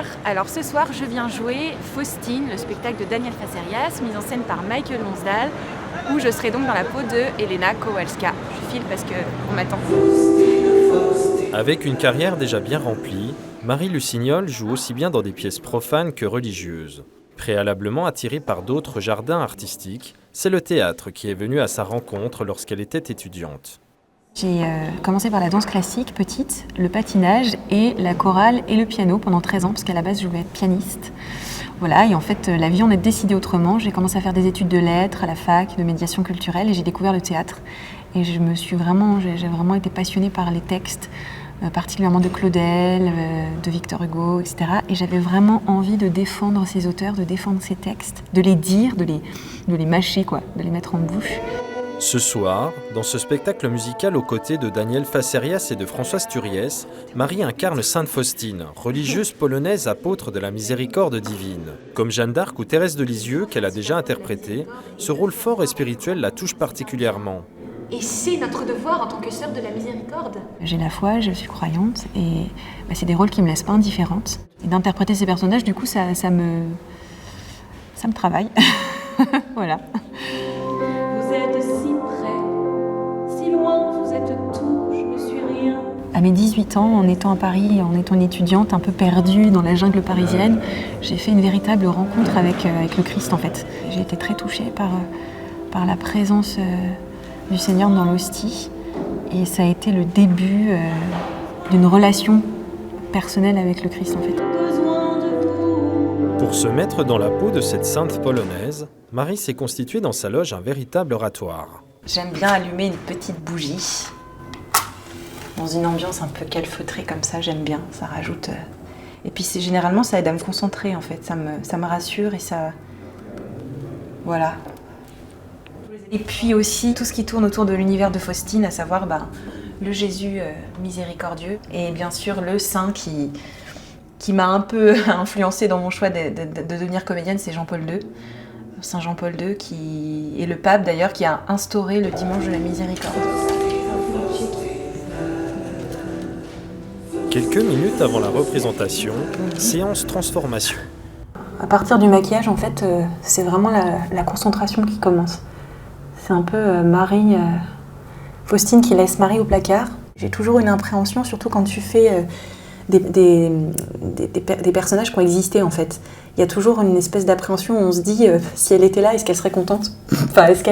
bonsoir. Alors ce soir, je viens jouer Faustine, le spectacle de Daniel Facerias, mis en scène par Michael Lonsdale, où je serai donc dans la peau de Elena Kowalska. Je file parce qu'on m'attend. Avec une carrière déjà bien remplie, Marie Lusignol joue aussi bien dans des pièces profanes que religieuses. Préalablement attirée par d'autres jardins artistiques, c'est le théâtre qui est venu à sa rencontre lorsqu'elle était étudiante. J'ai commencé par la danse classique, petite, le patinage et la chorale et le piano pendant 13 ans, parce qu'à la base, je voulais être pianiste. Voilà, et en fait, la vie en est décidée autrement. J'ai commencé à faire des études de lettres à la fac, de médiation culturelle, et j'ai découvert le théâtre. Et j'ai vraiment été passionnée par les textes, particulièrement de Claudel, de Victor Hugo, etc. Et j'avais vraiment envie de défendre ces auteurs, de défendre ces textes, de les dire, de les mâcher, quoi, de les mettre en bouche. Ce soir, dans ce spectacle musical aux côtés de Daniel Facerias et de Françoise Turiès, Marie incarne Sainte Faustine, religieuse polonaise apôtre de la miséricorde divine. Comme Jeanne d'Arc ou Thérèse de Lisieux, qu'elle a déjà interprété, ce rôle fort et spirituel la touche particulièrement. Et c'est notre devoir en tant que sœur de la miséricorde. J'ai la foi, je suis croyante, et c'est des rôles qui me laissent pas indifférente. Et d'interpréter ces personnages, du coup, ça me travaille. Voilà. À mes 18 ans, en étant à Paris, en étant une étudiante un peu perdue dans la jungle parisienne, j'ai fait une véritable rencontre avec le Christ en fait. J'ai été très touchée par la présence du Seigneur dans l'hostie et ça a été le début d'une relation personnelle avec le Christ en fait. Pour se mettre dans la peau de cette sainte polonaise, Marie s'est constituée dans sa loge un véritable oratoire. J'aime bien allumer une petite bougie. Dans une ambiance un peu calfeutrée comme ça, j'aime bien, ça rajoute... Et puis généralement, ça aide à me concentrer en fait, ça me rassure et ça... Voilà. Et puis aussi, tout ce qui tourne autour de l'univers de Faustine, à savoir le Jésus miséricordieux et bien sûr le saint qui m'a un peu influencée dans mon choix de devenir comédienne, c'est Jean-Paul II. Saint Jean-Paul II, qui est le pape d'ailleurs, qui a instauré le dimanche de la miséricorde. Quelques minutes avant la représentation, séance transformation. À partir du maquillage, en fait, c'est vraiment la concentration qui commence. C'est un peu Faustine qui laisse Marie au placard. J'ai toujours une appréhension, surtout quand tu fais des personnages qui ont existé, en fait. Il y a toujours une espèce d'appréhension où on se dit, si elle était là, est-ce qu'elle serait contente ? Enfin, est-ce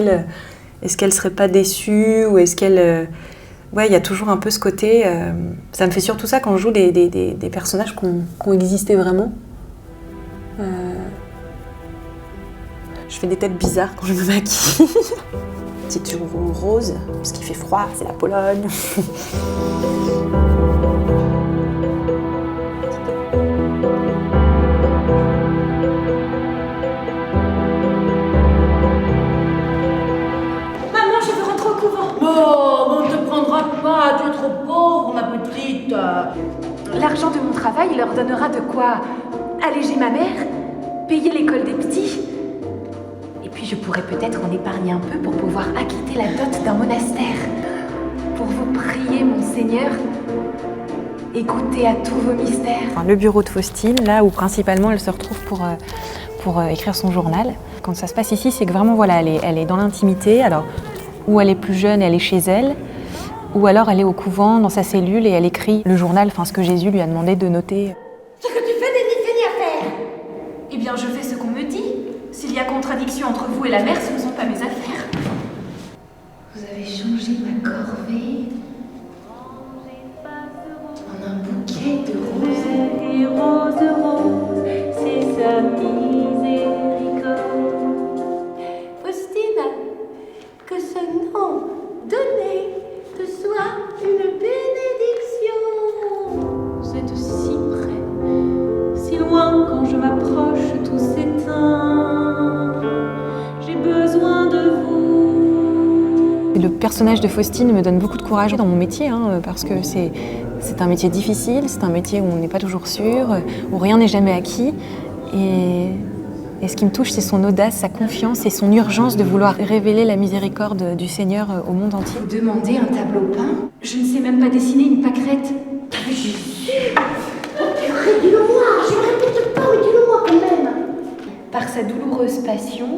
qu'elle serait pas déçue ? Ou est-ce qu'elle... Ouais, il y a toujours un peu ce côté... ça me fait surtout ça quand je joue des personnages qui ont existé vraiment. Je fais des têtes bizarres quand je me maquille. Petite joue rose, parce qu'il fait froid, c'est la Pologne. Maman, je veux rentrer au couvent. Oh, on ne te prendra pas, tu es trop pauvre, ma petite. L'argent de mon travail leur donnera de quoi alléger ma mère, payer l'école des petits. Et puis je pourrais peut-être en épargner un peu pour pouvoir acquitter la dot d'un monastère. Pour vous prier, mon Seigneur, et goûter à tous vos mystères. Enfin, le bureau de Faustine, là où principalement elle se retrouve pour écrire son journal. Quand ça se passe ici, c'est que vraiment, voilà, elle est dans l'intimité. Alors, ou elle est plus jeune, elle est chez elle, ou alors elle est au couvent, dans sa cellule, et elle écrit le journal, enfin ce que Jésus lui a demandé de noter. Ce que tu fais n'est ni fait ni à faire. Eh bien, je fais ce qu'on me dit. S'il y a contradiction entre vous et la mère, ce ne sont pas mes affaires. Vous avez changé ma corvée en un bouquet de roses. Et rose, c'est sa miséricorde. Faustine, que ce nom donné te soit une bénédiction. Vous êtes si près, si loin, quand je m'approche, tout s'éteint. J'ai besoin de vous. Le personnage de Faustine me donne beaucoup de courage dans mon métier, parce que c'est un métier difficile, c'est un métier où on n'est pas toujours sûr, où rien n'est jamais acquis. Et ce qui me touche, c'est son audace, sa confiance et son urgence de vouloir révéler la miséricorde du Seigneur au monde entier. Vous demandez un tableau peint ? Je ne sais même pas dessiner une pâquerette. Purée, dis-le-moi, j'aimerais bien par sa douloureuse passion,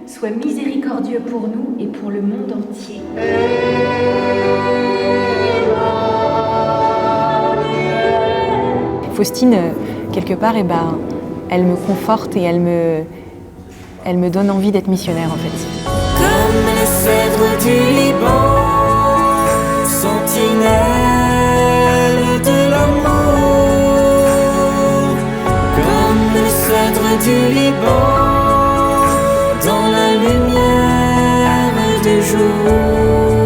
soit miséricordieux pour nous et pour le monde entier. Faustine, quelque part, elle me conforte et elle me donne envie d'être missionnaire en fait. Comme les cèdres du Liban, sentinelle de l'amour. Comme les cèdres du Liban, dans la lumière du jour.